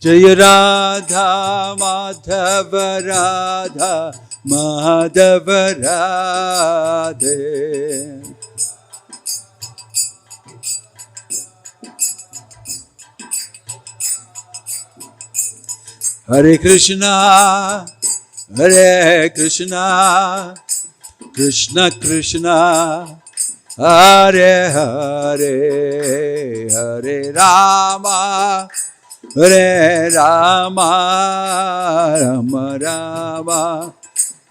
Jaya Radha Madhava Radha Madhava Radhe. Hare Krishna, Hare Krishna, Krishna Krishna, Hare Hare, Hare Rama, Hare Rama, Rama Rama,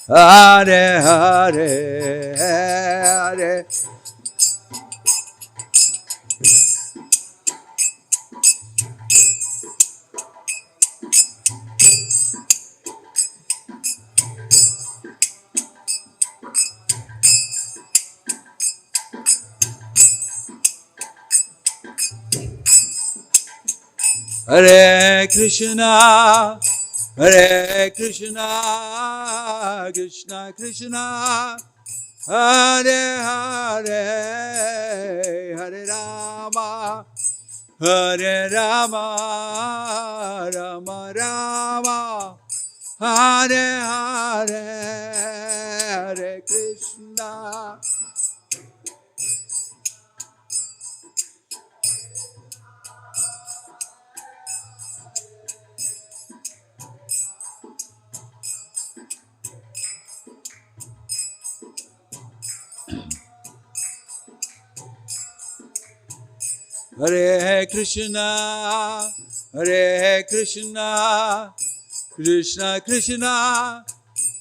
Hare Hare, Hare. Hare Krishna, Hare Krishna, Krishna Krishna, Hare Hare, Hare Rama, Hare Rama, Rama Rama, Hare Hare, Hare Krishna. Hare Krishna, Hare Krishna, Krishna Krishna,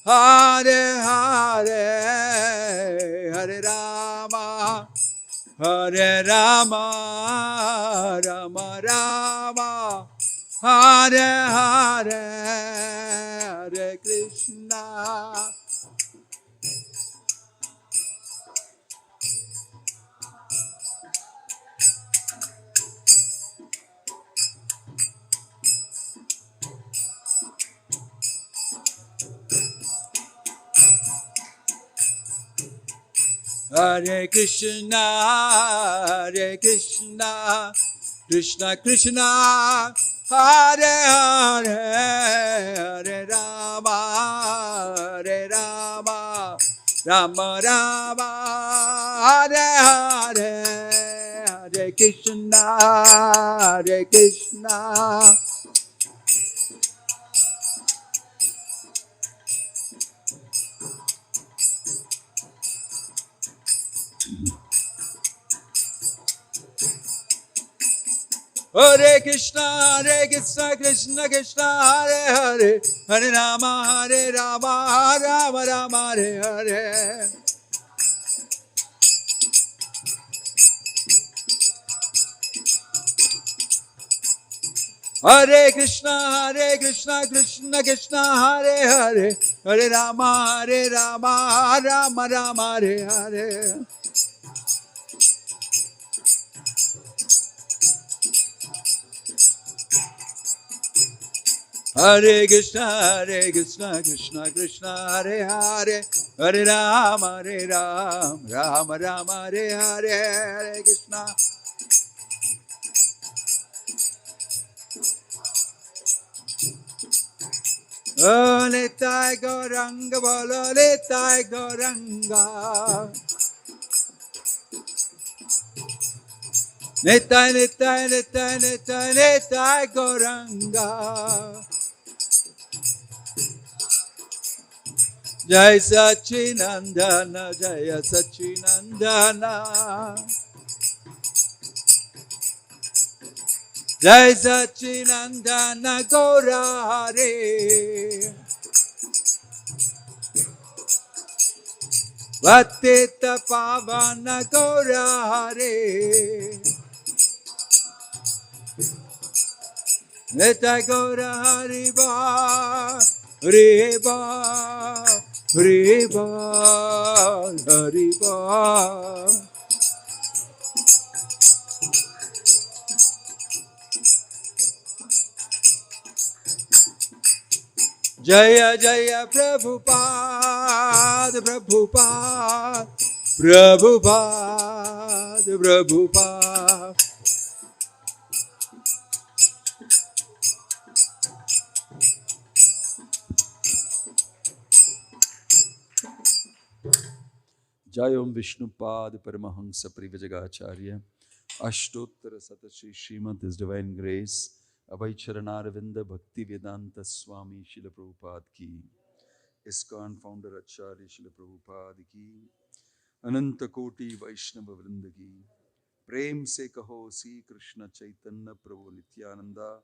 Hare Hare, Hare Rama, Hare Rama, Rama Rama, Hare Hare, Hare Krishna. Hare Krishna, Hare Krishna, Krishna Krishna, Hare Hare, Hare Rama, Hare Rama, Rama Rama, Hare Hare, Hare Krishna, Hare Krishna. Hare Krishna, Hare Krishna, Krishna Krishna, Hare Hare, Hare Rama, Hare Rama, Rama Rama, Hare Hare. Hare Krishna, Hare Krishna, Krishna Krishna, Hare Hare, Hare Rama, Hare Rama, Rama Rama, Hare Hare. Hare Krishna, Hare Krishna, Krishna Krishna, Hare Hare, Hare Rama, Hare Rama, Rama Rama, Hare Hare, Hare Krishna. Oh, Nitai Gauranga, Bolo, Nitai Gauranga. Nitai, Nitai, Nitai, Nitai, Nitai Gauranga. Jai Sachinandana, Jaya Sachinandana. Jai Sachinandana Gaura Hare. Vatita Pavana Gaura Hare. Neta Gaura Hariba, Hariba, Hariba, Hariba. Jaya Jaya Prabhupada, Prabhupada, Prabhupada, Prabhupada. Jayom Vishnupad Paramahansa Privajagacharya Ashtottara Satashi Srimad His Divine Grace Abhay Charanaravinda Bhakti Vedanta Swami Srila Prabhupada Ki Iskcon Founder Acharya Srila Prabhupada Ki Ananta Koti Vaishnava Vrinda Ki Prem Se Kaho Si Krishna Chaitanya Prabhu Nityananda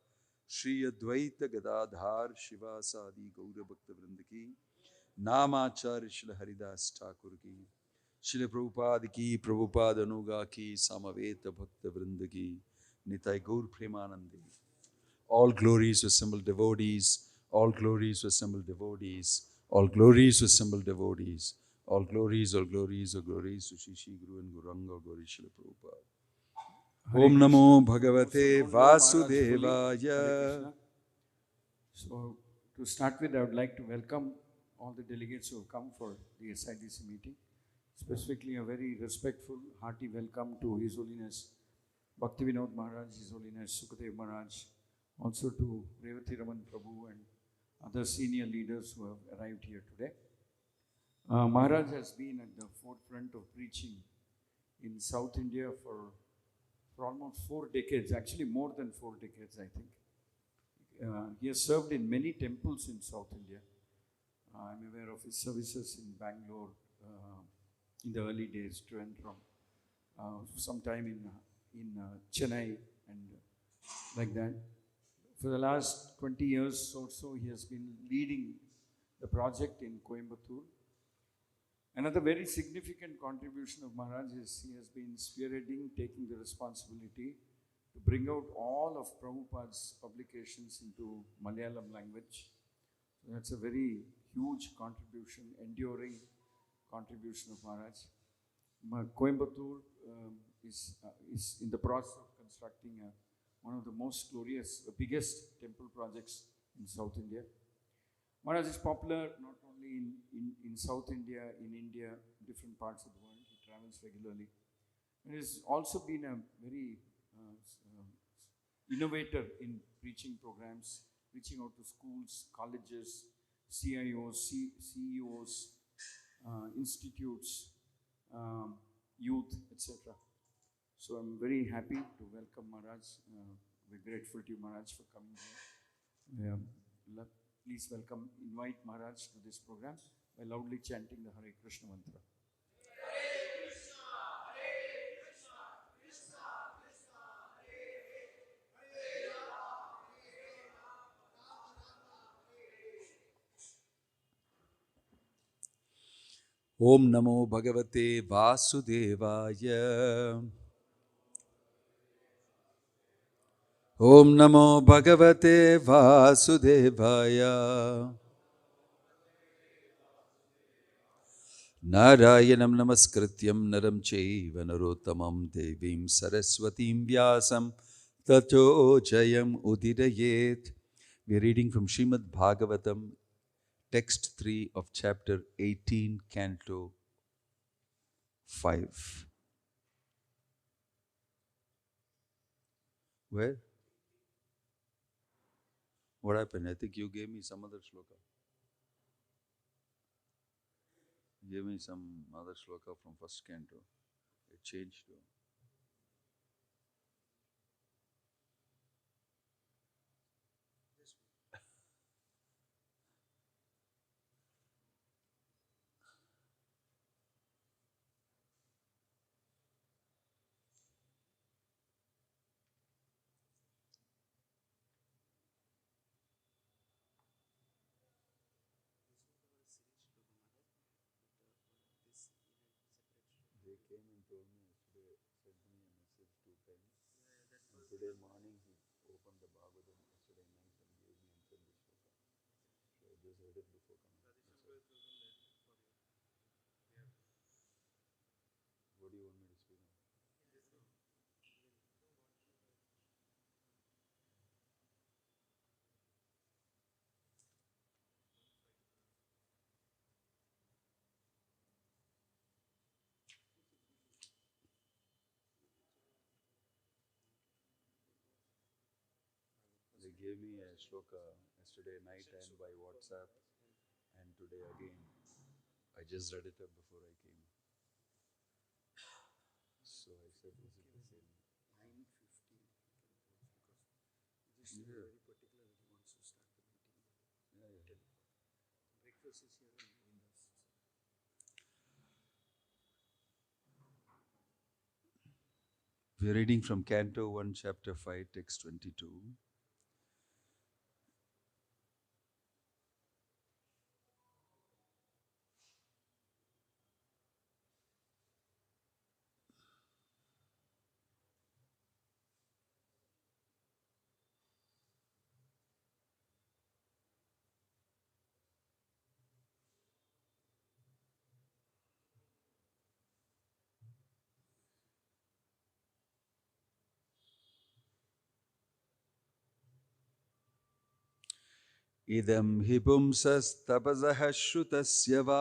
Shri Advaita Gadadhar Shiva Sadi Gaura Bhakta Vrinda Ki Namacharya Srila Haridas Thakur Ki Srila Prabhupada Ki Prabhupada Anuga Ki Samaveta Bhakta Vrinda Ki Nitai Gaur Premanande. All glories to assembled devotees, all glories to assembled devotees, all glories to assembled devotees, all glories to Shri Shri Guru and Guranga Gauri Srila Prabhupada. Om Namo Bhagavate Vasudevaya. So, to start with, I would like to welcome all the delegates who have come for the SIDC meeting. Specifically, a very respectful, hearty welcome to His Holiness Bhakti Vinoda Maharaj, His Holiness Sukadev Maharaj, also to Revati Raman Prabhu and other senior leaders who have arrived here today. Maharaj has been at the forefront of preaching in South India for almost 4 decades, actually more than 4 decades, I think. He has served in many temples in South India. I'm aware of his services in Bangalore in the early days to and from, sometime in Chennai and like that. For the last 20 years or so, he has been leading the project in Coimbatore. Another very significant contribution of Maharaj is he has been spearheading, taking the responsibility to bring out all of Prabhupada's publications into Malayalam language. So that's a very huge contribution, enduring contribution of Maharaj. Coimbatore is in the process of constructing one of the most glorious, biggest temple projects in South India. Maharaj is popular not only in South India, in India, different parts of the world. He travels regularly. And he's also been a very innovator in preaching programs, reaching out to schools, colleges, CIOs, CEOs, institutes, youth, etc. So I'm very happy to welcome Maharaj. We're grateful to you, Maharaj, for coming here. Please welcome, invite Maharaj to this program by loudly chanting the Hare Krishna mantra. Om Namo Bhagavate Vasudevaya. Om Namo Bhagavate Vasudevaya. Narayanam Namaskrityam Naram Chaiva Narottamam Devim Saraswatim Vyasam Tato Jayam Udirayet. We are reading from Srimad Bhagavatam, text 3 of chapter 18, canto 5. Where? What happened? I think you gave me some other shloka. You gave me some other shloka from first canto. It changed to. They came and told me yesterday, sent me a message 2 times. And today morning he opened the Bhagavatam yesterday night and gave me and sent the shloka. So I just read it before coming. What do you want me to speak on? They gave me a shloka yesterday night and by WhatsApp, and today again. I just read it up before I came. so I said, is it the same? 9:15. Just very particular that he wants to start the meeting. Yeah. Breakfast is here and Govinda's. We are reading from Canto 1, Chapter 5, Text 22. Idam hi pumsas tapasah shrutasya va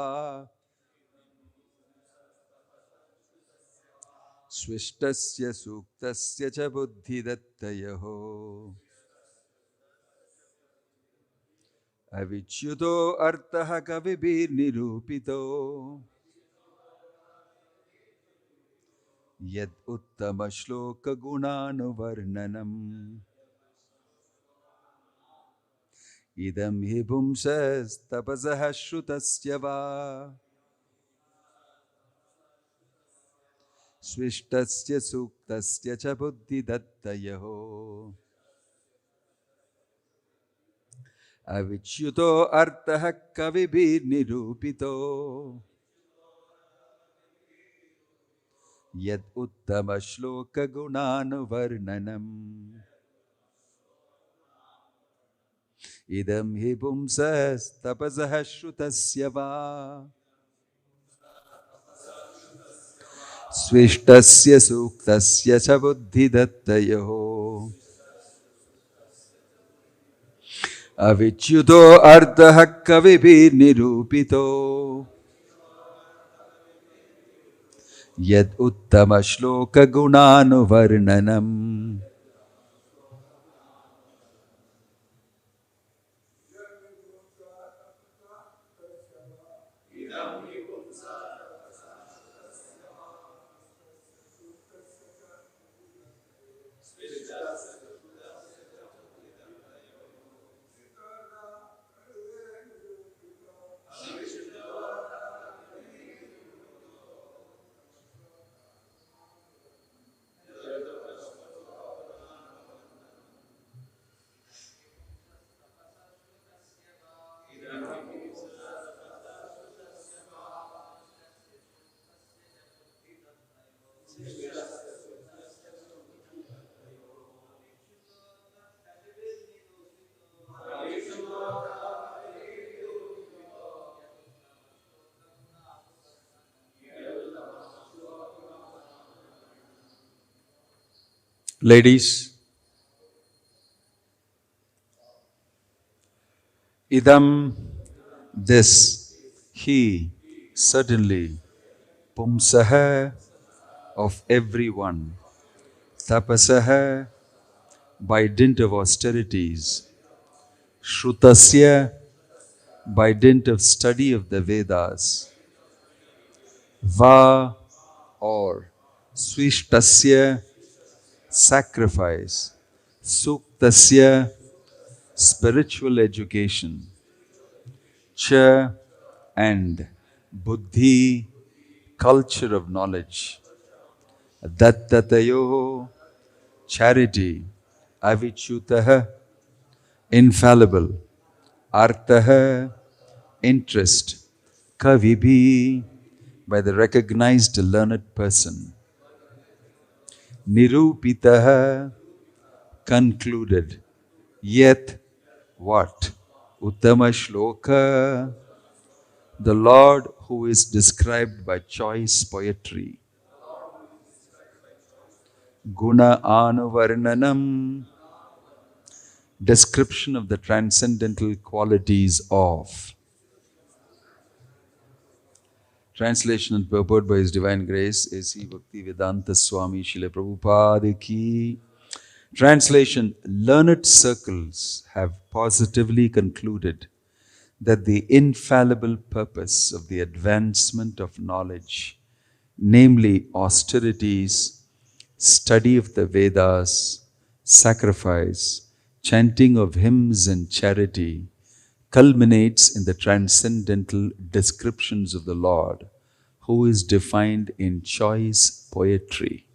swishtasya suktasya cha buddhidattayaho avichyuto artaha kavibir nirupito yad uttama shloka gunanuvarnanam idam hi pumsas tapasah shrutasya va swishtasya suktasya cha buddhidattayaho avichyuto artaha kavibir nirupito yad uttama shloka gunanuvarnanam idam hi pumsas tapasah shrutasya va swishtasya suktasya cha buddhidattayoho avichyuto artaha kavibir nirupito yad uttama shloka gunanuvarnanam. Ladies, idam, this, he, certainly, pumsaha, of everyone, tapasaha, by dint of austerities, shrutasya, by dint of study of the Vedas, va, or swishtasya, sacrifice, suktasya, spiritual education, cha, and buddhi, culture of knowledge, dattatayo, charity, avichyutah, infallible, artah, interest, kavibi, by the recognized learned person, nirupitah, concluded, yet what? Uttama shloka, the Lord who is described by choice poetry. Guna anuvarnanam, description of the transcendental qualities of. Translation and purport by His Divine Grace, A.C. Bhakti Vedanta Swami Srila Prabhupada Ki. Translation: learned circles have positively concluded that the infallible purpose of the advancement of knowledge namely austerities, study of the Vedas, sacrifice, chanting of hymns and charity, culminates in the transcendental descriptions of the Lord, who is defined in choice poetry.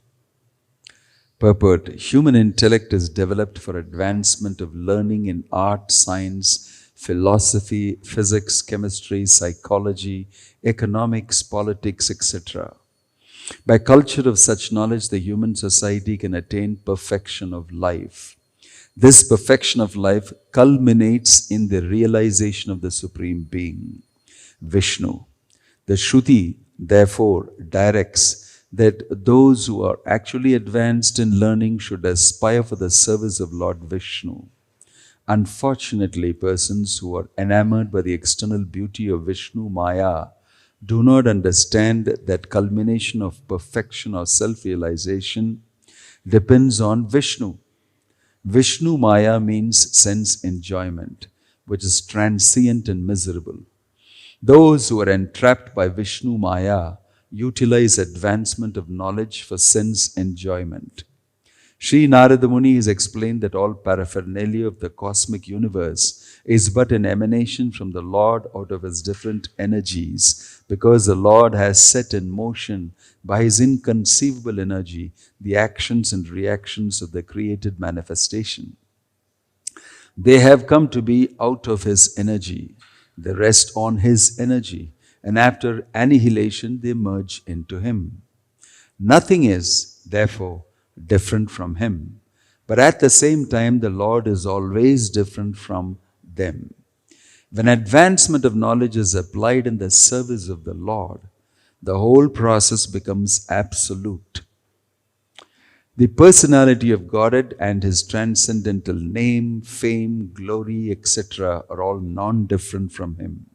Purport: human intellect is developed for advancement of learning in art, science, philosophy, physics, chemistry, psychology, economics, politics, etc. By culture of such knowledge, the human society can attain perfection of life. This perfection of life culminates in the realization of the Supreme Being, Vishnu. The Shruti, therefore, directs that those who are actually advanced in learning should aspire for the service of Lord Vishnu. Unfortunately, persons who are enamored by the external beauty of Vishnu Maya do not understand that culmination of perfection or self-realization depends on Vishnu. Vishnu Maya means sense enjoyment, which is transient and miserable. Those who are entrapped by Vishnu Maya utilize advancement of knowledge for sense enjoyment. Sri Narada Muni has explained that all paraphernalia of the cosmic universe is but an emanation from the Lord out of his different energies, because the Lord has set in motion by his inconceivable energy the actions and reactions of the created manifestation. They have come to be out of his energy. They rest on his energy, and after annihilation they merge into him. Nothing is, therefore, different from him. But at the same time, the Lord is always different from them. When advancement of knowledge is applied in the service of the Lord, the whole process becomes absolute. The personality of Godhead and his transcendental name, fame, glory, etc. are all non-different from him.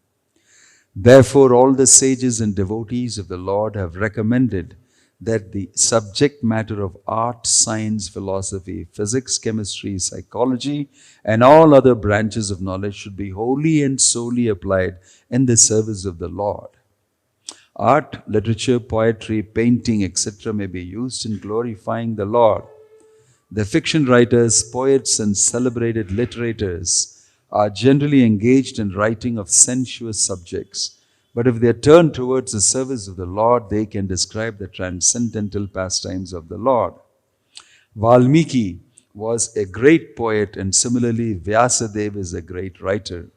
Therefore, all the sages and devotees of the Lord have recommended that the subject matter of art, science, philosophy, physics, chemistry, psychology, and all other branches of knowledge should be wholly and solely applied in the service of the Lord. Art, literature, poetry, painting, etc. may be used in glorifying the Lord. The fiction writers, poets, and celebrated literators are generally engaged in writing of sensuous subjects. But if they turn towards the service of the Lord, they can describe the transcendental pastimes of the Lord. Valmiki was a great poet, and similarly Vyasadeva is a great writer.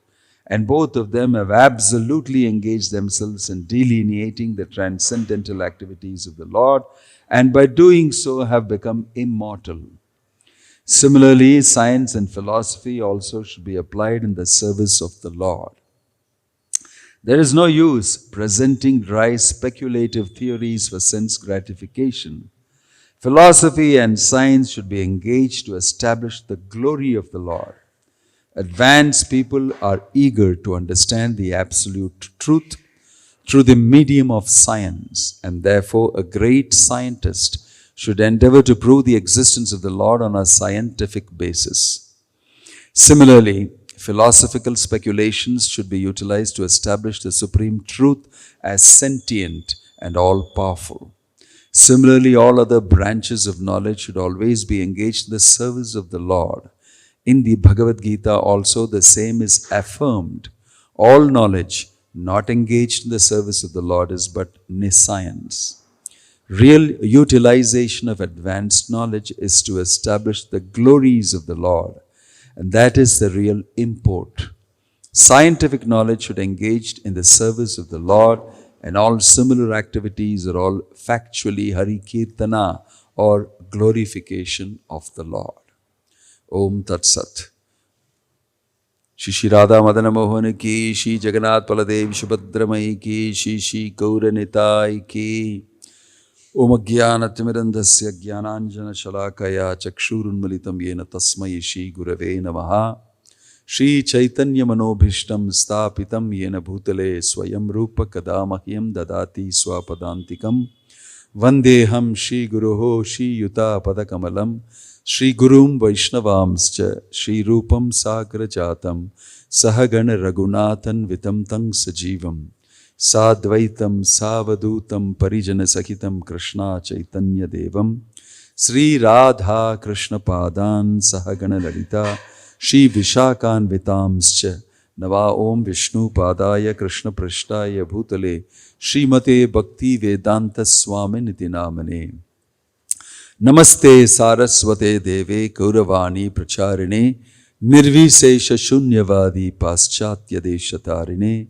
And both of them have absolutely engaged themselves in delineating the transcendental activities of the Lord, and by doing so have become immortal. Similarly, science and philosophy also should be applied in the service of the Lord. There is no use presenting dry speculative theories for sense gratification. Philosophy and science should be engaged to establish the glory of the Lord. Advanced people are eager to understand the absolute truth through the medium of science, and therefore a great scientist should endeavor to prove the existence of the Lord on a scientific basis. Similarly, philosophical speculations should be utilized to establish the supreme truth as sentient and all-powerful. Similarly, all other branches of knowledge should always be engaged in the service of the Lord. In the Bhagavad Gita also the same is affirmed. All knowledge not engaged in the service of the Lord is but nescience. Real utilization of advanced knowledge is to establish the glories of the Lord, and that is the real import. Scientific knowledge should engage in the service of the Lord, and all similar activities are all factually Hari Kirtana or glorification of the Lord. Om Tat Sat. Shri Radha Madana Mohan ki, Shri Jagannath Baladev Subhadramai ki, Shri Gauranitai ki. Om Ajnanatimirandasya Jnananjana Shalakaya Chakshurunmalitam Yena Tasmai Shri Gurave Namaha. Shri Chaitanya Manobhishtam Stapitam Yena Bhutale Swayam Rupa Kadamahyam Dadati Swapadantikam. Vandeham Shri Guruho Shri Yuta Padakamalam. Shri Gurum Vaishnavamscha Shri Rupam Sagra Jatam Sahagana Raghunathan Vitam Tang Sajivam Sadvaitam Savadutam Parijana Sahitam Krishna Chaitanya Devam Sri Radha Krishna Padan Sahagana Lalita Shri Vishakan Vitamscha Nava Om Vishnu Padaya Krishna Prishtaya Bhutale Srimate Bhakti Vedanta Swami Niti Namane Namaste Saraswate Deve Kauravani Pracharine Nirvisesha Shunyavadi Paschatya Deshatarine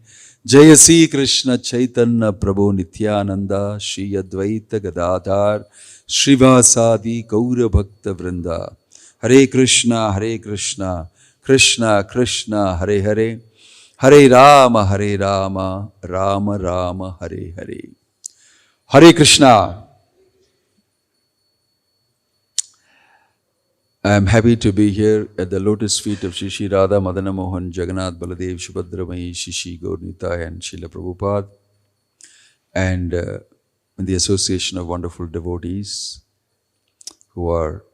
Jayasi Krishna Chaitanya Prabhu Nityananda Shri Advaita Gadadhar Srivasadi Gaura Bhakta Vrinda Hare Krishna Krishna Krishna Hare Hare Hare Rama Rama Rama Hare Hare Hare Krishna. I am happy to be here at the lotus feet of Shri Shri Radha Madana Mohan Jagannath Baladev Subhadramai Shri Shri Gaur Nitai and Srila Prabhupada, and in the association of wonderful devotees who are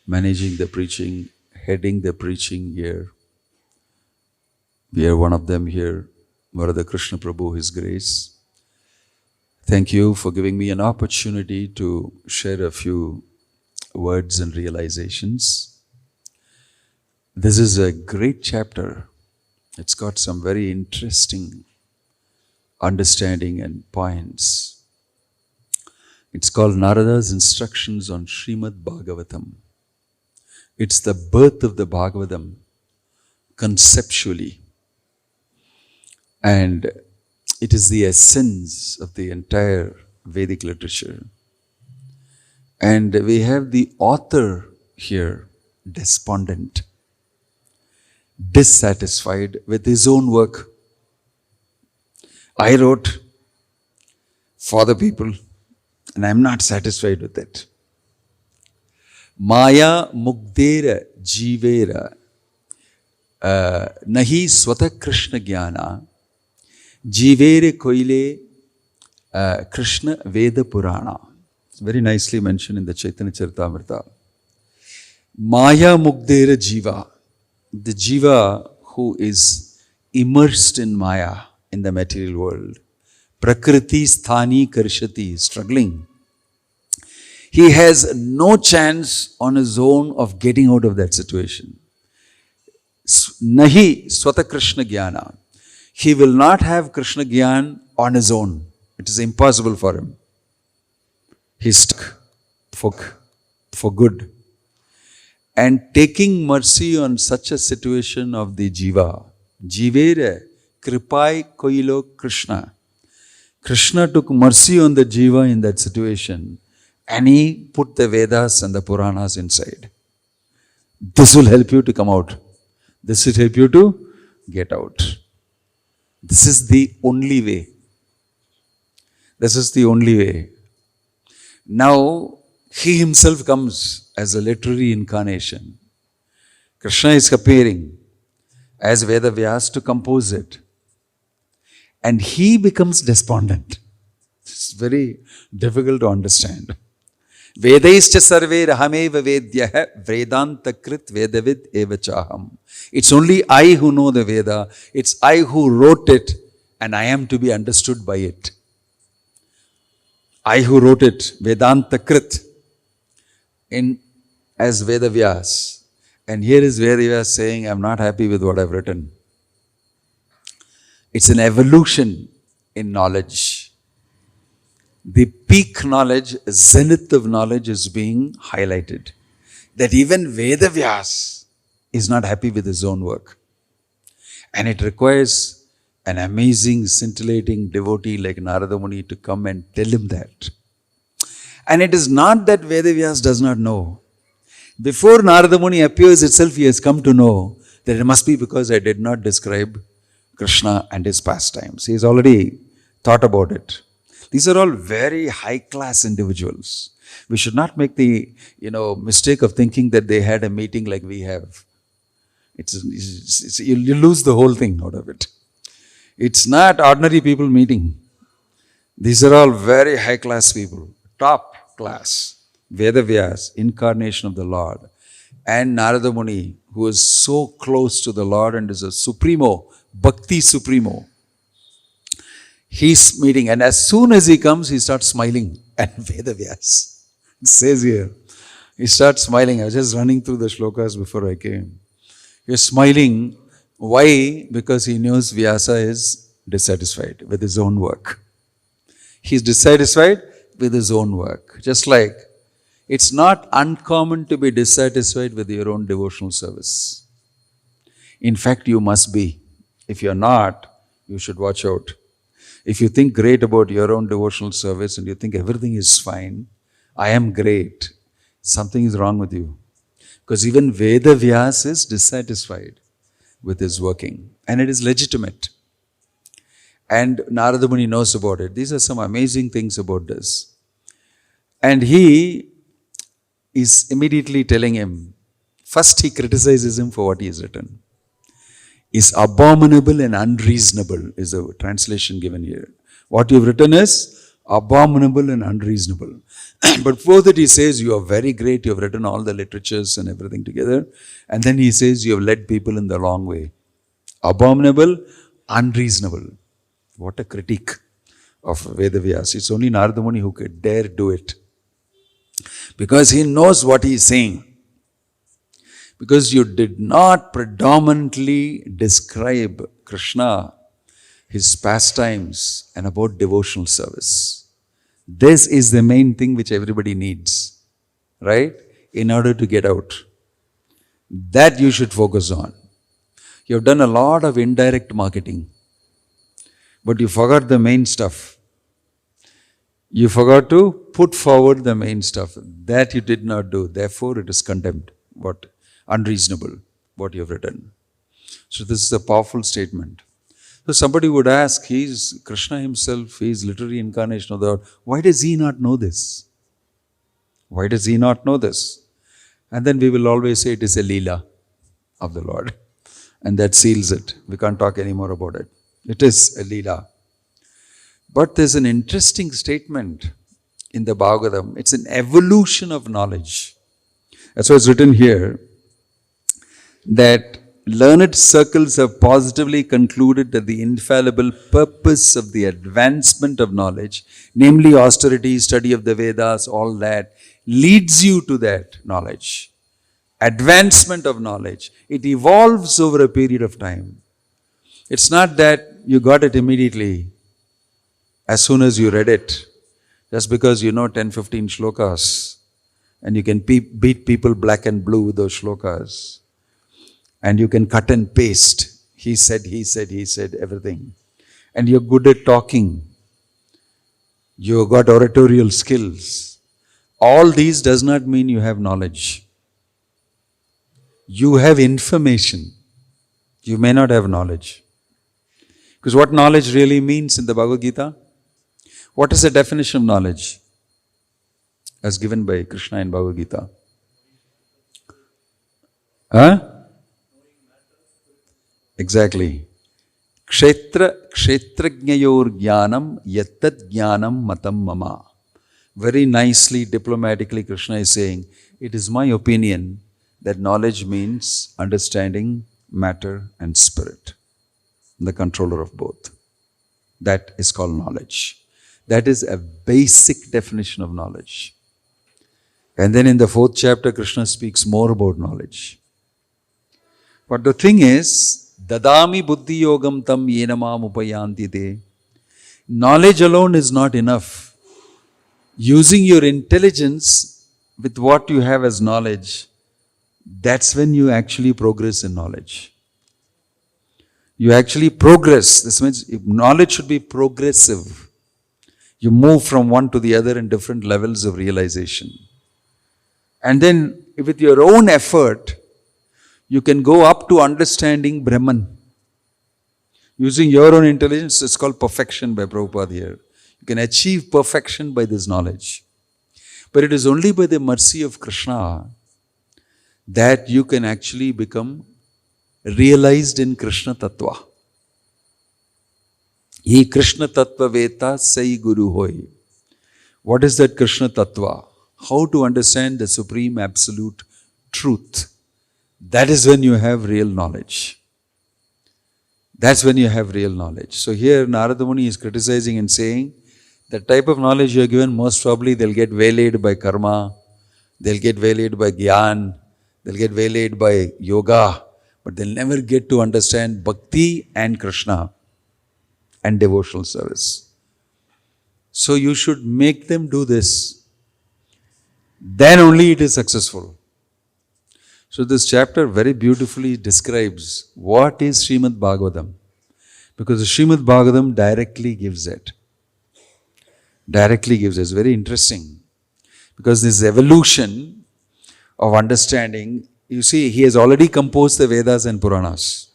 managing the preaching, heading the preaching here. We are one of them here, Hare Krishna Prabhu, His Grace. Thank you for giving me an opportunity to share a few words and realizations. This is a great chapter. It's got some very interesting understanding and points. It's called Narada's Instructions on Srimad Bhagavatam. It's the birth of the Bhagavatam conceptually. And it is the essence of the entire Vedic literature. And we have the author here, despondent, dissatisfied with his own work. I wrote for the people, and I am not satisfied with it. Maya mugdera jivera nahi swata Krishna jnana jivere koile Krishna Veda Purana. It's very nicely mentioned in the Chaitanya Charitamrita. Maya mugdera jiva, the jiva who is immersed in Maya, in the material world. Prakriti sthani karshati, struggling. He has no chance on his own of getting out of that situation. Nahi swata Krishna jnana. He will not have Krishna jnana on his own. It is impossible for him. He's stuck for good. And taking mercy on such a situation of the jiva. Jivere kripai koilo Krishna. Krishna took mercy on the jiva in that situation, and he put the Vedas and the Puranas inside. This will help you to come out. This will help you to get out. This is the only way. This is the only way. Now, he himself comes as a literary incarnation. Krishna is appearing as Veda Vyas to compose it. And he becomes despondent. It's very difficult to understand. Vedaischa sarve rahameva vedyaha vedanta krit vedavid evachaham. It's only I who know the Veda. It's I who wrote it, and I am to be understood by it. I who wrote it, Vedanta Krit, as Veda Vyas. And here is Veda Vyas saying, I'm not happy with what I've written. It's an evolution in knowledge. The peak knowledge, zenith of knowledge is being highlighted. That even Veda Vyas is not happy with his own work. And it requires an amazing, scintillating devotee like Narada Muni to come and tell him that. And it is not that Veda Vyas does not know. Before Narada Muni appears itself, he has come to know that it must be because I did not describe Krishna and his pastimes. He has already thought about it. These are all very high-class individuals. We should not make the mistake of thinking that they had a meeting like we have. You lose the whole thing out of it. It's not ordinary people meeting. These are all very high-class people, top class. Veda Vyas, incarnation of the Lord, and Narada Muni, who is so close to the Lord and is a supremo, Bhakti supremo. He's meeting, and as soon as he comes, he starts smiling. And Vedavyas, it says here, he starts smiling. I was just running through the shlokas before I came. He's smiling. Why? Because he knows Vyasa is dissatisfied with his own work. He's dissatisfied with his own work. Just like it's not uncommon to be dissatisfied with your own devotional service. In fact, you must be. If you're not, you should watch out. If you think great about your own devotional service and you think everything is fine, I am great, something is wrong with you. Because even Vedavyas is dissatisfied with his working. And it is legitimate. And Narada Muni knows about it. These are some amazing things about this. And he is immediately telling him, first he criticizes him for what he has written. Is abominable and unreasonable is the translation given here. What you've written is abominable and unreasonable. But before that he says, you are very great, you have written all the literatures and everything together. And then he says, you have led people in the wrong way. Abominable, unreasonable. What a critique of Vedavyas. It's only Narada Muni who could dare do it. Because he knows what he is saying. Because you did not predominantly describe Krishna, his pastimes, and about devotional service. This is the main thing which everybody needs, right? In order to get out. That you should focus on. You have done a lot of indirect marketing, but you forgot the main stuff. You forgot to put forward the main stuff. That you did not do. Therefore, it is condemned. What? Unreasonable, what you have written. So this is a powerful statement. So somebody would ask, he is Krishna himself, he is literary incarnation of the Lord. Why does he not know this? Why does he not know this? And then we will always say it is a Leela of the Lord. And that seals it. We can't talk anymore about it. It is a Leela. But there's an interesting statement in the Bhagavatam. It's an evolution of knowledge. That's why it's written here, that learned circles have positively concluded that the infallible purpose of the advancement of knowledge, namely austerity, study of the Vedas, all that, leads you to that knowledge. Advancement of knowledge. It evolves over a period of time. It's not that you got it immediately as soon as you read it. Just because you know 10-15 shlokas and you can beat people black and blue with those shlokas. And you can cut and paste. He said, everything. And you're good at talking. You've got oratorial skills. All these does not mean you have knowledge. You have information. You may not have knowledge. Because what knowledge really means in the Bhagavad Gita? What is the definition of knowledge? As given by Krishna in Bhagavad Gita. Huh? Exactly. Kshetrajnayor jnanam yattad jnanam matam mama. Very nicely, diplomatically, Krishna is saying, it is my opinion that knowledge means understanding matter and spirit. The controller of both. That is called knowledge. That is a basic definition of knowledge. And then in the 4th chapter, Krishna speaks more about knowledge. But the thing is, Dadami buddhi yogam tam yenamam upayanti te. Knowledge alone is not enough. Using your intelligence with what you have as knowledge, that's when you actually progress in knowledge. You actually progress. This means knowledge should be progressive. You move from one to the other in different levels of realization. And then with your own effort, you can go up to understanding Brahman. Using your own intelligence, it's called perfection by Prabhupada here. You can achieve perfection by this knowledge. But it is only by the mercy of Krishna that you can actually become realized in Krishna Tattva. Ye Krishna Tattva Veta Sai Guru Hoy. What is that Krishna Tattva? How to understand the supreme absolute truth. That is when you have real knowledge. That's when you have real knowledge. So here Narada Muni is criticizing and saying, the type of knowledge you are given, most probably they'll get waylaid by karma, they'll get waylaid by gyan, they'll get waylaid by yoga, but they'll never get to understand Bhakti and Krishna and devotional service. So you should make them do this. Then only it is successful. So this chapter very beautifully describes what is Srimad Bhagavatam. Because the Srimad Bhagavatam directly gives it. Directly gives it. It's very interesting. Because this evolution of understanding, you see, he has already composed the Vedas and Puranas.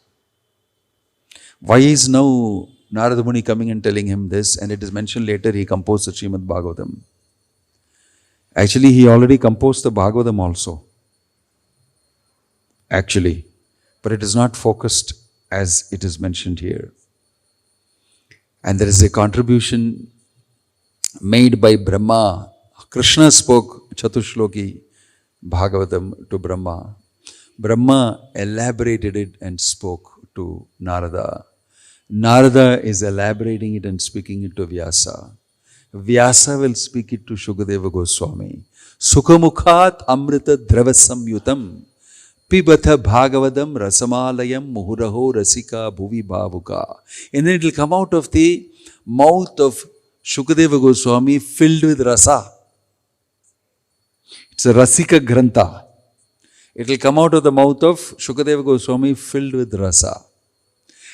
Why is now Narada Muni coming and telling him this? And it is mentioned later he composed the Srimad Bhagavatam. Actually, he already composed the Bhagavatam also. Actually. But it is not focused as it is mentioned here. And there is a contribution made by Brahma. Krishna spoke Chatushloki Bhagavatam to Brahma. Brahma elaborated it and spoke to Narada. Narada is elaborating it and speaking it to Vyasa. Vyasa will speak it to Shukadeva Goswami. Sukhamukhat amrita dravasamyutam pibata bhagavatam rasamalayam muhuraho rasika bhuvi bhavuka. And then it will come out of the mouth of Shukadeva Goswami filled with rasa. It's a rasika grantha. It will come out of the mouth of Shukadeva Goswami filled with rasa.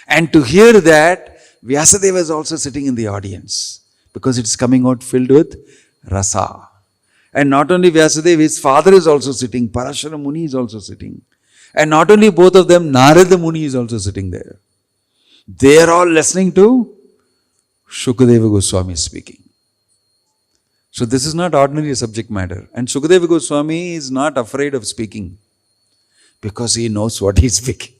And to hear that, Vyasadeva is also sitting in the audience because it's coming out filled with rasa. And not only Vyasadeva, his father is also sitting, Parashara Muni is also sitting. And not only both of them, Narada Muni is also sitting there. They are all listening to Shukadeva Goswami speaking. So this is not ordinary subject matter. And Shukadeva Goswami is not afraid of speaking because he knows what he is speaking.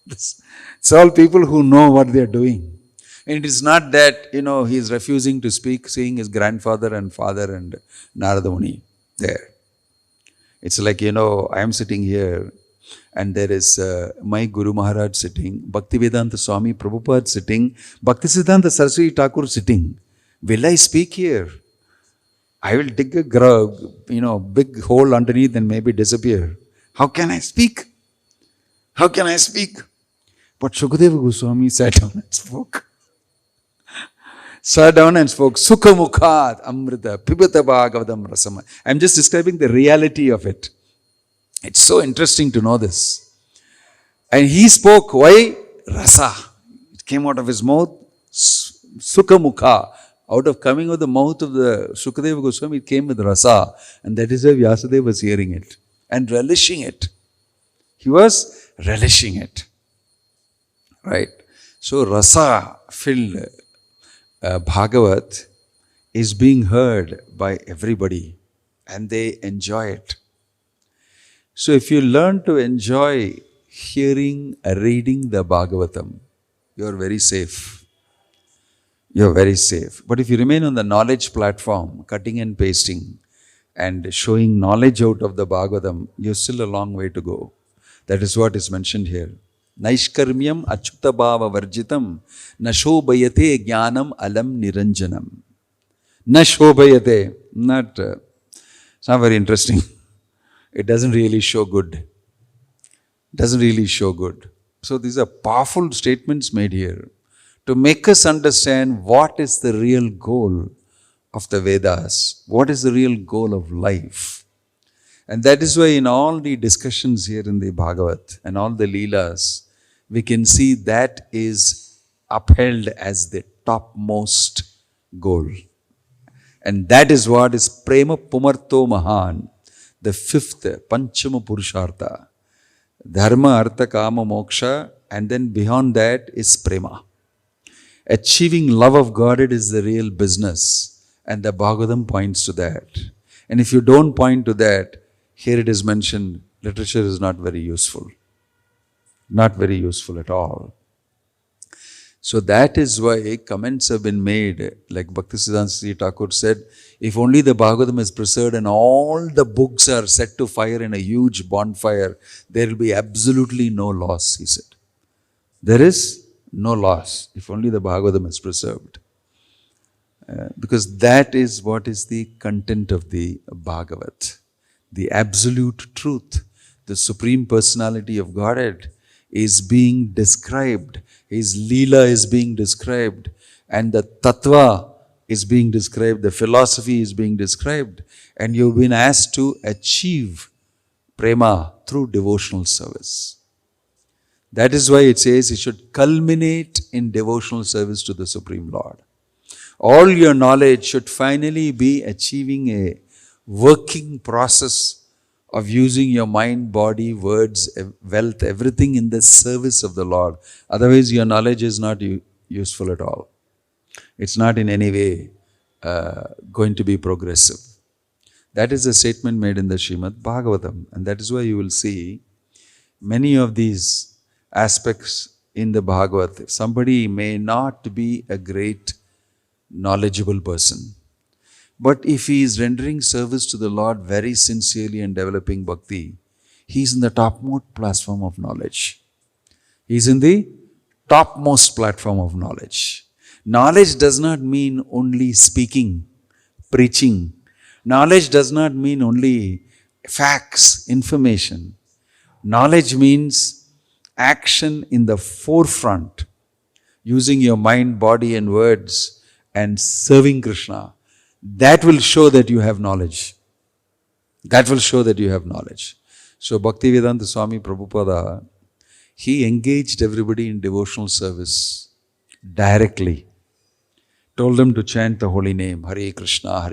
It's all people who know what they are doing. And it is not that, he is refusing to speak, seeing his grandfather and father and Narada Muni there. It's like, I am sitting here and there is my Guru Maharaj sitting, Bhaktivedanta Swami Prabhupada sitting, Bhaktisiddhanta Saraswati Thakur sitting. Will I speak here? I will dig a big hole underneath and maybe disappear. How can I speak? How can I speak? But Shukadeva Goswami sat down and spoke. Sat down and spoke. Sukha mukhat amrita pibata bhagavatam rasama. I'm just describing the reality of it. It's so interesting to know this. And he spoke. Why? Rasa. It came out of his mouth. Sukha mukha. Out of coming out of the mouth of the Shukadeva Goswami, it came with rasa. And that is why Vyasadeva was hearing it and relishing it. He was relishing it. Right? So rasa filled Bhagavat is being heard by everybody and they enjoy it. So if you learn to enjoy hearing, reading the Bhagavatam, you are very safe. You are very safe. But if you remain on the knowledge platform, cutting and pasting and showing knowledge out of the Bhagavatam, you're still a long way to go. That is what is mentioned here. Naishkarmyam achyuta bhava varjitam nashobhayate jnanam alam niranjanam. Nashobhayate. It's not very interesting. It doesn't really show good. Doesn't really show good. So these are powerful statements made here to make us understand what is the real goal of the Vedas. What is the real goal of life? And that is why in all the discussions here in the Bhagavat and all the Leelas, we can see that is upheld as the topmost goal. And that is what is Prema Pumarto Mahan, the fifth, Panchama Purushartha. Dharma, Artha, Kama, Moksha, and then beyond that is Prema. Achieving love of God, it is the real business. And the Bhagavatam points to that. And if you don't point to that, here it is mentioned, literature is not very useful. Not very useful at all. So that is why comments have been made, like Bhaktisiddhanta Thakur said, if only the Bhagavatam is preserved and all the books are set to fire in a huge bonfire, there will be absolutely no loss, he said. There is no loss, if only the Bhagavatam is preserved. Because that is what is the content of the Bhagavat. The absolute truth, the Supreme Personality of Godhead is being described. His Leela is being described. And the Tattva is being described. The philosophy is being described. And you've been asked to achieve prema through devotional service. That is why it says it should culminate in devotional service to the Supreme Lord. All your knowledge should finally be achieving a working process of using your mind, body, words, wealth, everything in the service of the Lord. Otherwise, your knowledge is not useful at all. It's not in any way going to be progressive. That is a statement made in the Srimad Bhagavatam. And that is why you will see many of these aspects in the Bhagavad. Somebody may not be a great knowledgeable person, but if he is rendering service to the Lord very sincerely and developing bhakti, he is in the topmost platform of knowledge. He is in the topmost platform of knowledge. Knowledge does not mean only speaking, preaching. Knowledge does not mean only facts, information. Knowledge means action in the forefront, using your mind, body and words and serving Krishna. That will show that you have knowledge. That will show that you have knowledge. So Bhaktivedanta Swami Prabhupada, he engaged everybody in devotional service directly. Told them to chant the holy name, Hare Krishna,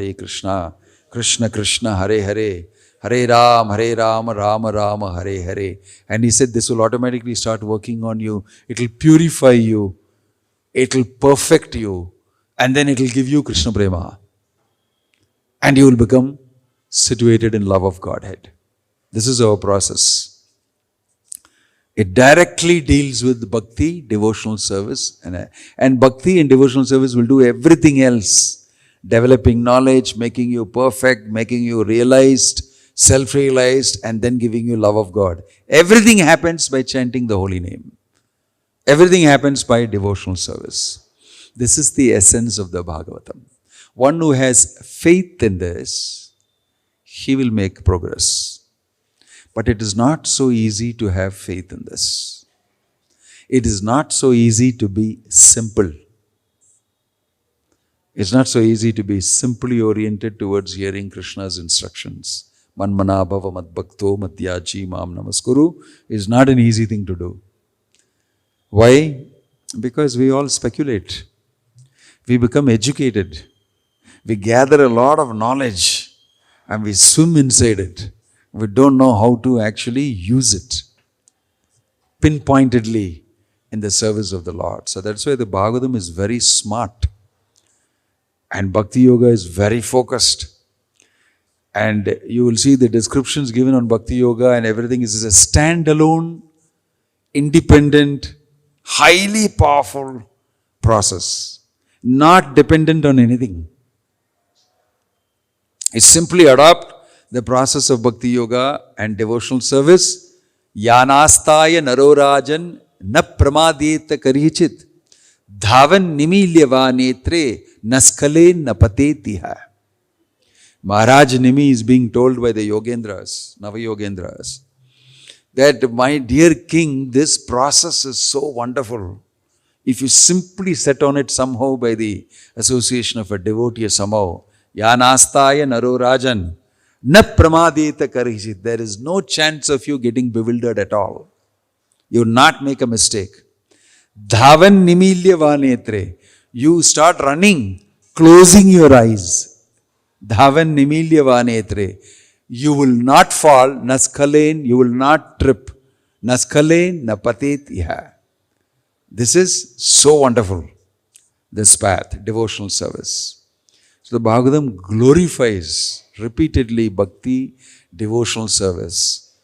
Krishna Krishna, Hare Hare, Hare Ram, Rama Rama, Hare Hare. And he said this will automatically start working on you. It will purify you. It will perfect you. And then it will give you Krishna Prema. And you will become situated in love of Godhead. This is our process. It directly deals with bhakti, devotional service. And bhakti and devotional service will do everything else. Developing knowledge, making you perfect, making you realized, self-realized, and then giving you love of God. Everything happens by chanting the holy name. Everything happens by devotional service. This is the essence of the Bhagavatam. One who has faith in this, he will make progress. But it is not so easy to have faith in this. It is not so easy to be simple. It's not so easy to be simply oriented towards hearing Krishna's instructions. Manmana bhava madbhakto madhyaji mam namaskuru is not an easy thing to do. Why? Because we all speculate. We become educated. We gather a lot of knowledge and we swim inside it. We don't know how to actually use it pinpointedly in the service of the Lord. So that's why the Bhagavatam is very smart. And Bhakti Yoga is very focused. And you will see the descriptions given on Bhakti Yoga and everything is a standalone, independent, highly powerful process. Not dependent on anything. It's simply adopt the process of Bhakti Yoga and devotional service. Yanastaya narorajan na pramadeta karichit dhavan nimilyava netre naskale napatetiha. Maharaj Nimi is being told by the Yogendras, Navayogendras, that my dear king, this process is so wonderful. If you simply set on it somehow by the association of a devotee somehow, Yanastaya narorajan na pramadeta karishit. There is no chance of you getting bewildered at all. You will not make a mistake. Dhavan nimilyava netre. You start running, closing your eyes. Dhavan nimilyava netre. You will not fall. Naskalen, you will not trip. Naskalen napatet iha. This is so wonderful. This path, devotional service. So the Bhagavatam glorifies repeatedly bhakti, devotional service.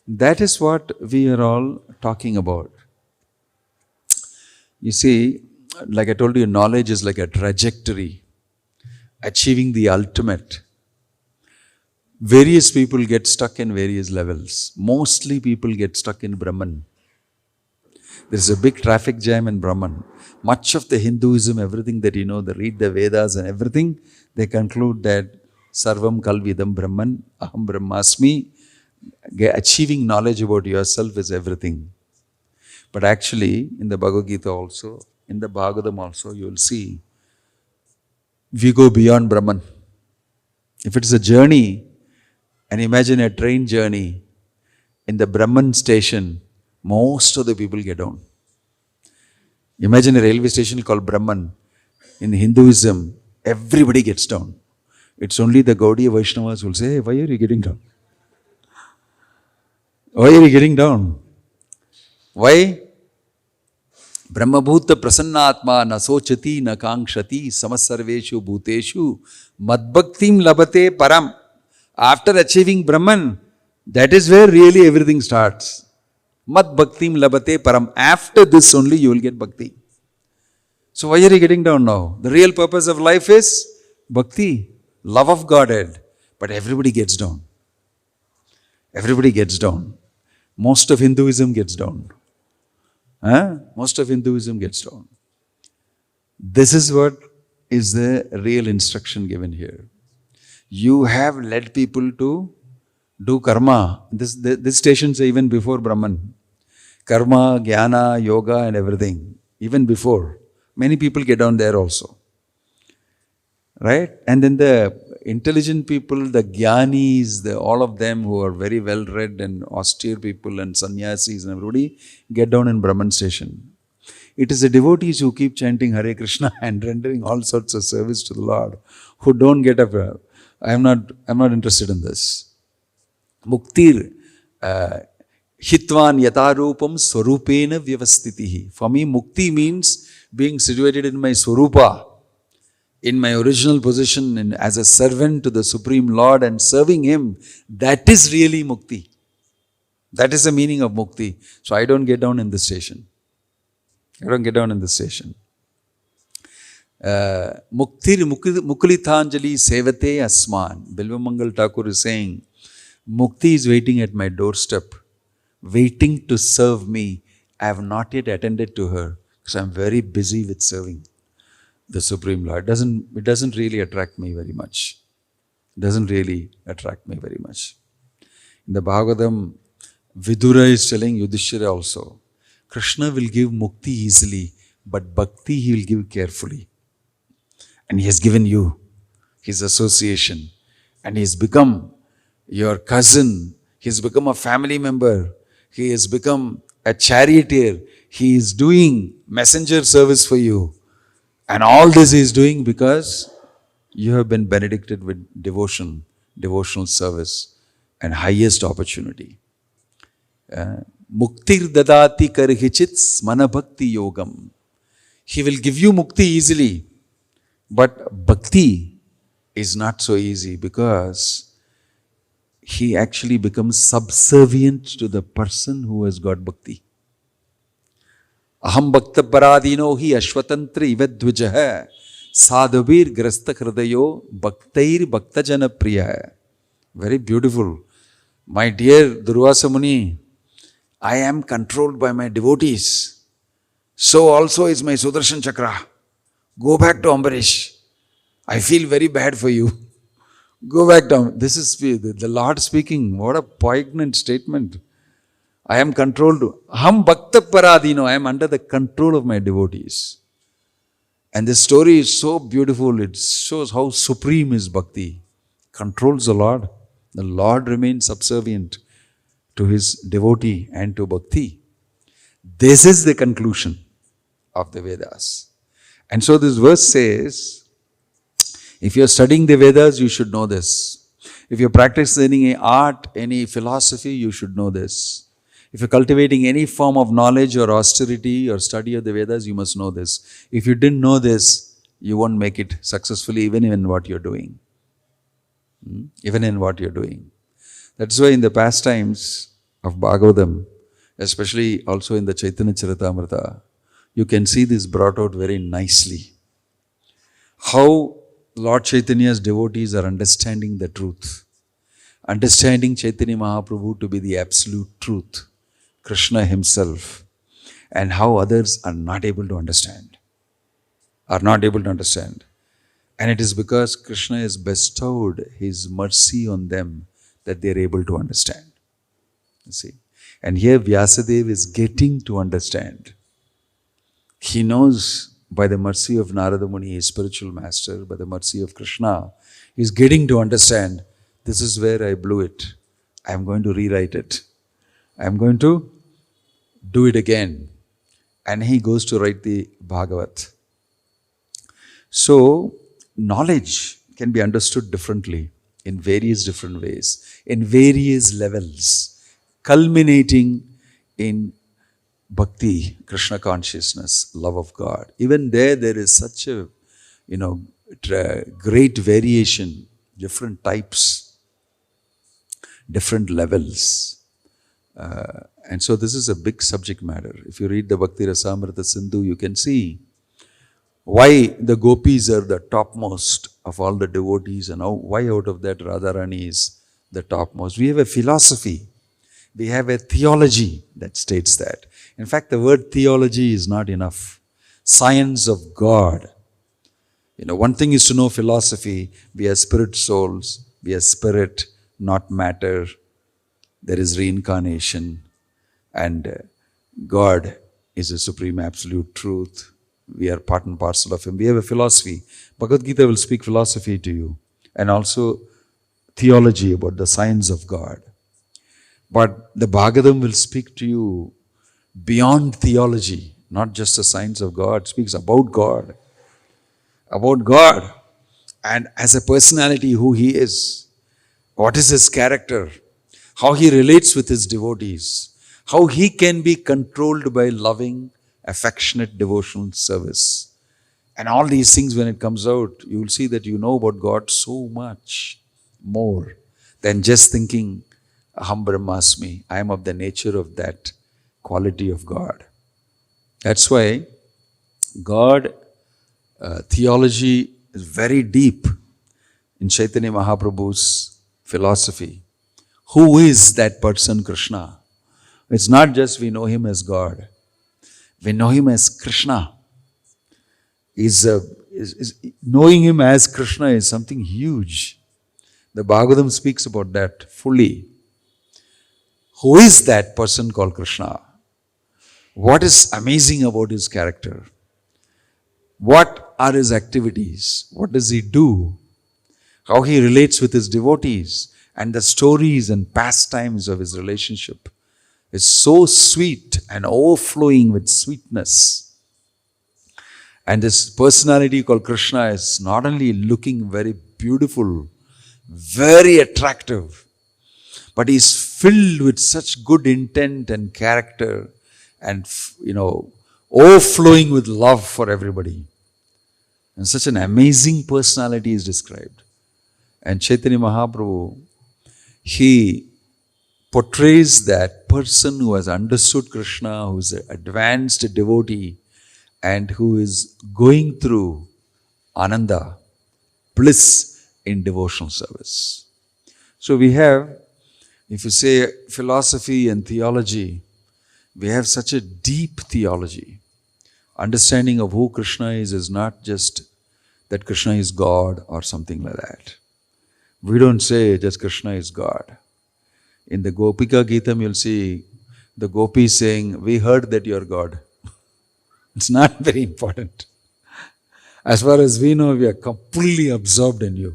That is what we are all talking about. You see, like I told you, knowledge is like a trajectory, achieving the ultimate. Various people get stuck in various levels. Mostly people get stuck in Brahman. There is a big traffic jam in Brahman. Much of the Hinduism, everything that you know, they read the Vedas and everything, they conclude that Sarvam Kalvidam Brahman, Aham Brahmasmi, achieving knowledge about yourself is everything. But actually, in the Bhagavad Gita also, in the Bhagavatam also, you will see, we go beyond Brahman. If it is a journey, and imagine a train journey, in the Brahman station, most of the people get down. Imagine a railway station called Brahman. In Hinduism, everybody gets down. It's only the Gaudiya Vaishnavas who will say, hey, why are you getting down? Why are you getting down? Why? Brahmabhuta prasannatma na sochati na kankshati samasarveshu bhuteshu madbhaktim labate param. After achieving Brahman, that is where really everything starts. Madbhaktim labate param. After this only you will get bhakti. So why are you getting down now? The real purpose of life is bhakti, love of Godhead. But everybody gets down. Everybody gets down. Most of Hinduism gets down. Most of Hinduism gets down. This is what is the real instruction given here. You have led people to do karma. This stations even before Brahman. Karma, jnana, yoga and everything. Even before. Many people get down there also. Right? And then the intelligent people, the jnanis, all of them who are very well read and austere people and sannyasis and everybody get down in Brahman station. It is the devotees who keep chanting Hare Krishna and rendering all sorts of service to the Lord who don't get up. I'm not interested in this. Muktir hitvan yatarupam swarupena vyavastitihi. For me, mukti means being situated in my swarupa, in my original position as a servant to the Supreme Lord and serving Him. That is really mukti. That is the meaning of mukti. So I don't get down in the station. I don't get down in the station. Muktir Mukulitanjali Sevate Asman. Bilvamangal Thakur is saying, Mukti is waiting at my doorstep, waiting to serve me. I have not yet attended to her because I am very busy with serving the Supreme Lord. It doesn't really attract me very much. It doesn't really attract me very much. In the Bhagavatam, Vidura is telling Yudhishthira also, Krishna will give mukti easily, but bhakti He will give carefully. And He has given you His association. And He has become your cousin. He has become a family member. He has become a charioteer. He is doing messenger service for you. And all this He is doing because you have been benedicted with devotion, devotional service, and highest opportunity. Muktir dadati karhichit smana bhakti yogam. He will give you mukti easily. But bhakti is not so easy because he actually becomes subservient to the person who has got bhakti. Aham bhakta paradino hi ashwatantra ivadvijah sadhavir grasta hridayo bhaktair bhaktajana priya. Very beautiful. My dear Durvasa Muni, I am controlled by my devotees. So also is my Sudarshan Chakra. Go back to Ambarish. I feel very bad for you. Go back down. This is the Lord speaking. What a poignant statement. I am controlled. Aham bhakta paradino. I am under the control of my devotees. And this story is so beautiful. It shows how supreme is bhakti. Controls the Lord. The Lord remains subservient to His devotee and to bhakti. This is the conclusion of the Vedas. And so this verse says, if you are studying the Vedas, you should know this. If you are practicing any art, any philosophy, you should know this. If you are cultivating any form of knowledge or austerity or study of the Vedas, you must know this. If you didn't know this, you won't make it successfully even in what you are doing. Even in what you are doing. That's why in the pastimes of Bhagavatam, especially also in the Chaitanya Charitamrita, you can see this brought out very nicely. How Lord Chaitanya's devotees are understanding the truth. Understanding Chaitanya Mahaprabhu to be the absolute truth. Krishna himself. and how others are not able to understand. Are not able to understand. And it is because Krishna has bestowed his mercy on them that they are able to understand. You see. And here Vyasadeva is getting to understand. He knows by the mercy of Narada Muni, his spiritual master, by the mercy of Krishna, he is getting to understand, this is where I blew it. I am going to rewrite it. I am going to do it again. And he goes to write the Bhagavat. So, knowledge can be understood differently in various different ways, in various levels, culminating in Bhakti, Krishna consciousness, love of God. Even there is such a, great variation, different types, different levels. And so this is a big subject matter. If you read the Bhakti Rasamrita Sindhu, you can see why the gopis are the topmost of all the devotees, and why out of that Radharani is the topmost. We have a philosophy. We have a theology that states that. In fact, the word theology is not enough. Science of God. One thing is to know philosophy. We are spirit souls. We are spirit, not matter. There is reincarnation. And God is a supreme absolute truth. We are part and parcel of Him. We have a philosophy. Bhagavad Gita will speak philosophy to you. And also theology about the science of God. But the Bhagavatam will speak to you beyond theology, not just the science of God. It speaks about God. About God. And as a personality, who He is. What is His character. How He relates with His devotees. How He can be controlled by loving, affectionate, devotional service. And all these things, when it comes out, you will see that you know about God so much more than just thinking, Aham Brahmasmi, I am of the nature of that quality of God. That's why God, theology is very deep in Chaitanya Mahaprabhu's philosophy. Who is that person, Krishna? It's not just we know Him as God. We know Him as Krishna. Knowing Him as Krishna is something huge. The Bhagavatam speaks about that fully. Who is that person called Krishna? What is amazing about His character? What are His activities? What does He do? How He relates with His devotees? And the stories and pastimes of His relationship is so sweet and overflowing with sweetness. And this personality called Krishna is not only looking very beautiful, very attractive, but He's filled with such good intent and character and, overflowing with love for everybody. And such an amazing personality is described. And Chaitanya Mahaprabhu, he portrays that person who has understood Krishna, who is an advanced devotee, and who is going through ananda, bliss in devotional service. So we have, if you say philosophy and theology, we have such a deep theology. Understanding of who Krishna is not just that Krishna is God or something like that. We don't say just Krishna is God. In the Gopika Geetam, you'll see the gopis saying, we heard that you're God. It's not very important. As far as we know, we are completely absorbed in you.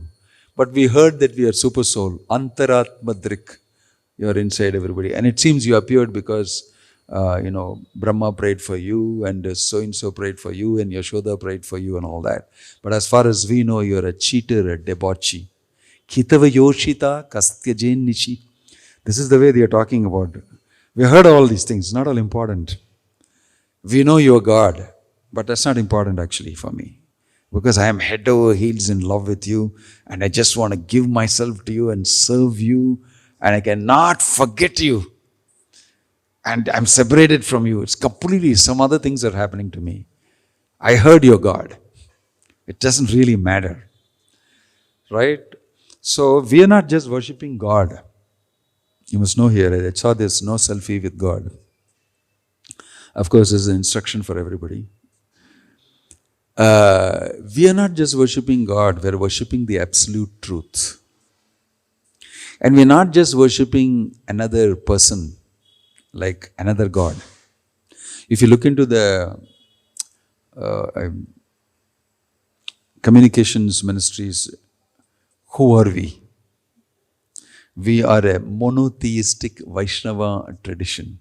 But we heard that we are super soul, Antaratmadrik. You are inside everybody. And it seems you appeared because, Brahma prayed for you and so-and-so prayed for you and Yashoda prayed for you and all that. But as far as we know, you're a cheater, a debauchee. Kitava yoshita kastyajen nishi. This is the way they are talking about. We heard all these things, not all important. We know you're God, but that's not important actually for me. Because I am head over heels in love with you and I just want to give myself to you and serve you and I cannot forget you. And I'm separated from you. It's completely, some other things are happening to me. I heard you're God. It doesn't really matter. Right? So we are not just worshipping God. You must know here, I saw this, no selfie with God. Of course, this is an instruction for everybody. We are not just worshipping God, we are worshipping the absolute truth. And we are not just worshipping another person, like another God. If you look into the communications ministries, who are we? We are a monotheistic Vaishnava tradition.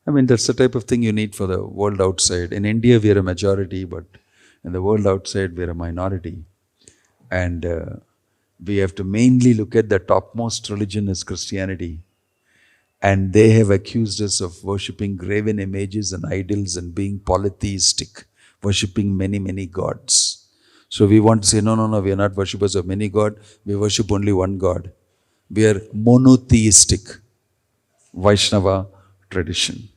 I mean, that's the type of thing you need for the world outside. In India, we are a majority, but in the world outside, we are a minority. And we have to mainly look at the topmost religion as Christianity. And they have accused us of worshipping graven images and idols and being polytheistic, worshipping many, many gods. So we want to say, no, we are not worshippers of many gods. We worship only one God. We are monotheistic Vaishnava tradition.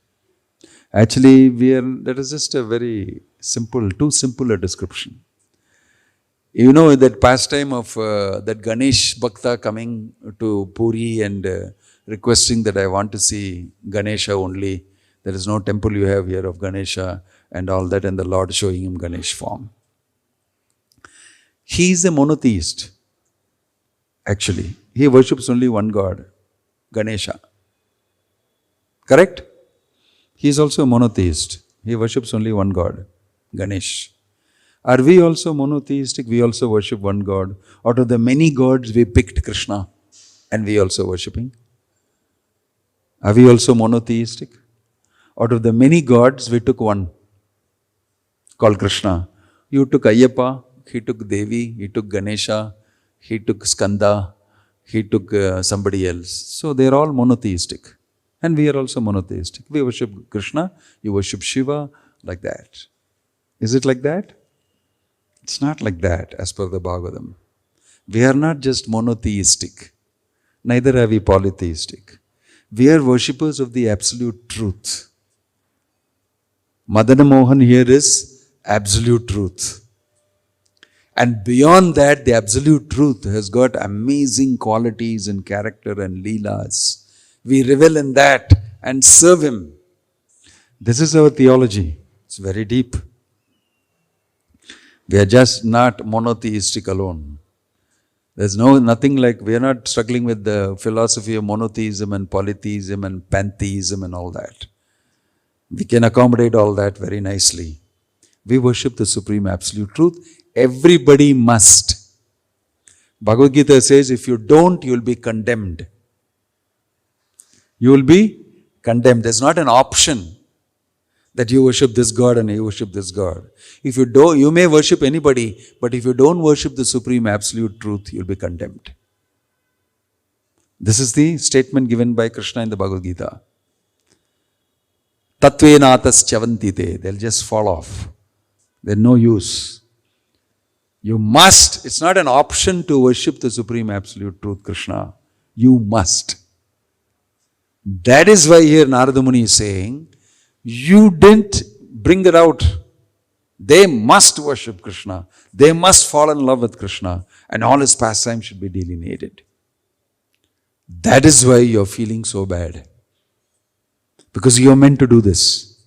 Actually, that is just a very simple, too simple a description. You know that pastime of that Ganesh Bhakta coming to Puri and requesting that I want to see Ganesha only. There is no temple you have here of Ganesha and all that, and the Lord showing him Ganesh form. He is a monotheist, actually. He worships only one God, Ganesha. Correct? He is also a monotheist. He worships only one God, Ganesh. Are we also monotheistic? We also worship one God. Out of the many gods, we picked Krishna and we also worshipping. Are we also monotheistic? Out of the many gods, we took one called Krishna. You took Ayyappa, he took Devi, he took Ganesha, he took Skanda, he took somebody else. So they are all monotheistic. And we are also monotheistic. We worship Krishna, you worship Shiva, like that. Is it like that? It's not like that as per the Bhagavatam. We are not just monotheistic, neither are we polytheistic. We are worshippers of the absolute truth. Madana Mohan here is absolute truth. And beyond that, the absolute truth has got amazing qualities and character and leelas. We revel in that and serve Him. This is our theology. It's very deep. We are just not monotheistic alone. There's nothing like, we are not struggling with the philosophy of monotheism and polytheism and pantheism and all that. We can accommodate all that very nicely. We worship the supreme absolute truth. Everybody must. Bhagavad Gita says, if you don't, you will be condemned. You will be condemned. There's not an option that you worship this God and you worship this God. If you don't, you may worship anybody, but if you don't worship the supreme absolute truth, you'll be condemned. This is the statement given by Krishna in the Bhagavad Gita. Tatvenatas chavantite. They'll just fall off. They're no use. You must. It's not an option to worship the supreme absolute truth, Krishna. You must. That is why here Narada Muni is saying, you didn't bring it out. They must worship Krishna. They must fall in love with Krishna. And all his pastimes should be delineated. That is why you're feeling so bad. Because you're meant to do this.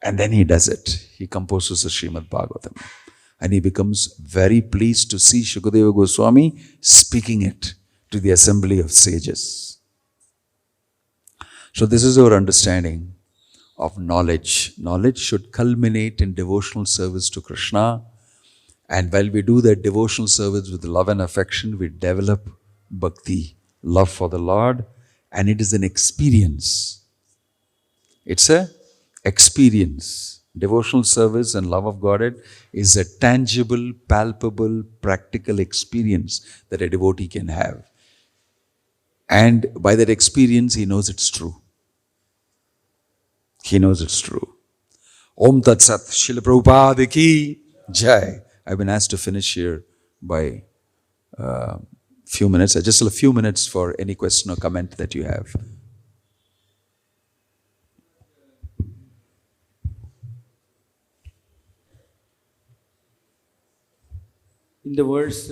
And then he does it. He composes the Srimad Bhagavatam. And he becomes very pleased to see Shukadeva Goswami speaking it to the assembly of sages. So this is our understanding of knowledge. Knowledge should culminate in devotional service to Krishna. And while we do that devotional service with love and affection, we develop bhakti, love for the Lord. And it is an experience. It's an experience. Devotional service and love of Godhead is a tangible, palpable, practical experience that a devotee can have. And by that experience, he knows it's true. He knows it's true. Om Tat Sat, Srila Prabhupada Ki Jai. I've been asked to finish here by a few minutes. Just a few minutes for any question or comment that you have. In the verse,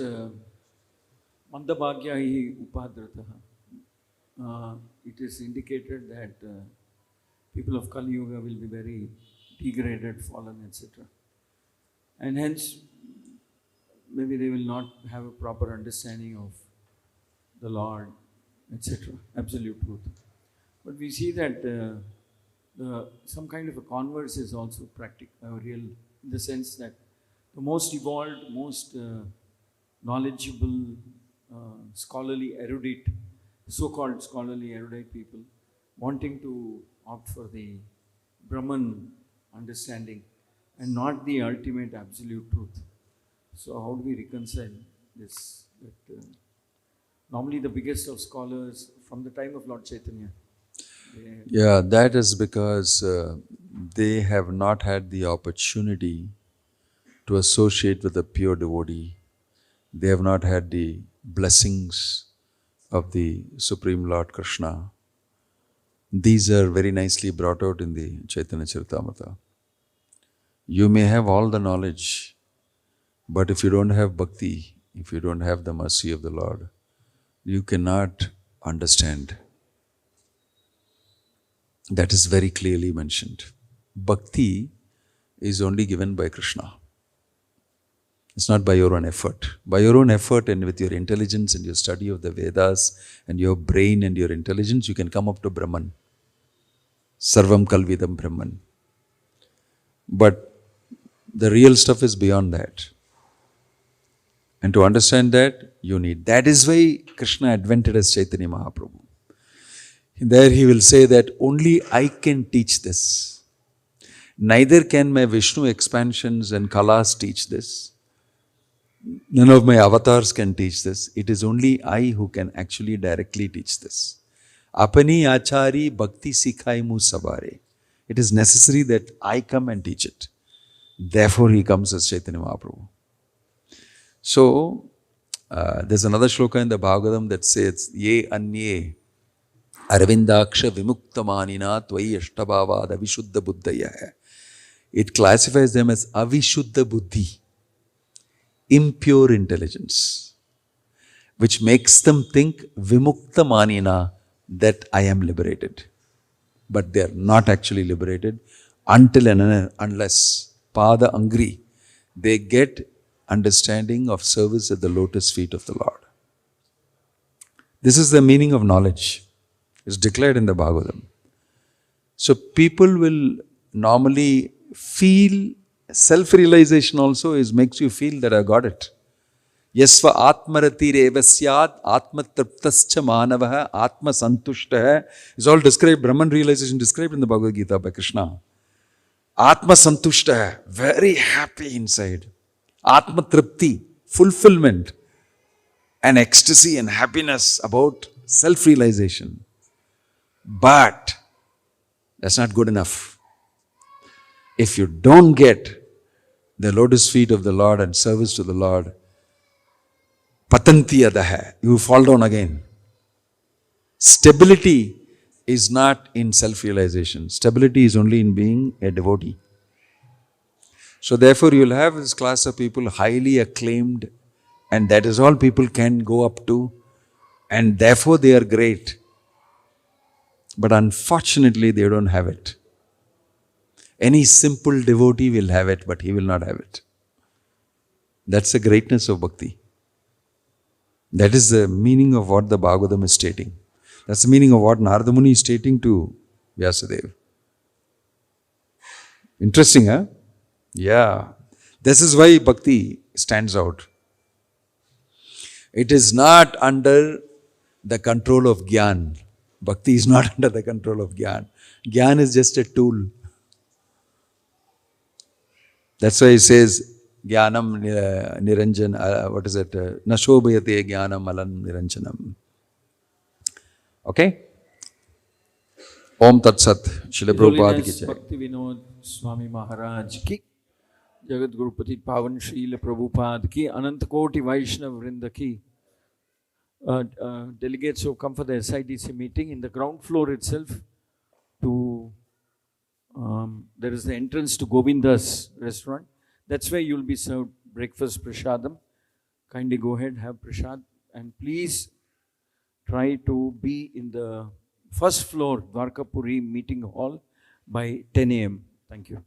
Mandabhagya hi upadrataha, it is indicated that people of Kali Yuga will be very degraded, fallen, etc. And hence, maybe they will not have a proper understanding of the Lord, etc. Absolute truth. But we see that some kind of a converse is also practical, real, in the sense that the most evolved, most knowledgeable, scholarly, erudite, so-called scholarly, erudite people, wanting to opt for the Brahman understanding and not the ultimate absolute truth. So how do we reconcile this? That, normally the biggest of scholars from the time of Lord Chaitanya. Yeah, that is because they have not had the opportunity to associate with a pure devotee. They have not had the blessings of the Supreme Lord Krishna. These are very nicely brought out in the Chaitanya Charitamrita. You may have all the knowledge, but if you don't have bhakti, if you don't have the mercy of the Lord, you cannot understand. That is very clearly mentioned. Bhakti is only given by Krishna. It's not by your own effort. By your own effort and with your intelligence and your study of the Vedas and your brain and your intelligence, you can come up to Brahman. Sarvam Kalvidam Brahman. But the real stuff is beyond that. And to understand that, you need. That is why Krishna advented as Chaitanya Mahaprabhu. There he will say that only I can teach this. Neither can my Vishnu expansions and Kalas teach this. None of my avatars can teach this. It is only I who can actually directly teach this. Apani achari bhakti sikhaimu sabare. It is necessary that I come and teach it. Therefore he comes as Chaitanya Mahaprabhu. So, there's another shloka in the Bhagavatam that says, Ye anye Arvindaksha vimuktamanina tvai ashtabhavad avishuddha buddhaya. It classifies them as avishuddha buddhi, impure intelligence, which makes them think vimuktamanina, that I am liberated. But they are not actually liberated until and unless pada angri, they get understanding of service at the lotus feet of the Lord. This is the meaning of knowledge. It's declared in the Bhagavatam. So people will normally feel, self-realization also makes you feel that I got it. Yasva atmaratireva syat atmatraptascha manavaha atma santushtah is all described, Brahman realization described in the Bhagavad Gita by Krishna. Atma santushtah, very happy inside. Atma tripti, fulfillment and ecstasy and happiness about self-realization. But that's not good enough. If you don't get the lotus feet of the Lord and service to the Lord, patanti adaha, you fall down again. Stability is not in self-realization. Stability is only in being a devotee. So therefore you will have this class of people highly acclaimed, and that is all people can go up to, and therefore they are great. But unfortunately they don't have it. Any simple devotee will have it, but he will not have it. That's the greatness of bhakti. That is the meaning of what the Bhagavatam is stating. That's the meaning of what Narada Muni is stating to Vyasadeva. Interesting, huh? Yeah. This is why bhakti stands out. It is not under the control of Gyan. Bhakti is not under the control of Gyan. Gyan is just a tool. That's why he says, Jnanam Niranjan, what is it? Nashobhayate Jnanam Alan Niranjanam. Okay? Om Tat Sat, Srila Prabhupada ki jai. Bhakti Vinoda Swami Maharaj ki, Jagat Gurupati Pavan Srila Prabhupada ki, Anant Koti Vaishnav Vrinda ki. Delegates who come for the SIDC meeting in the ground floor itself, there is the entrance to Govinda's restaurant. That's where you'll be served breakfast prasadam. Kindly go ahead, have prasad, and please try to be in the first floor Dwarkapuri meeting hall, by 10 a.m. Thank you.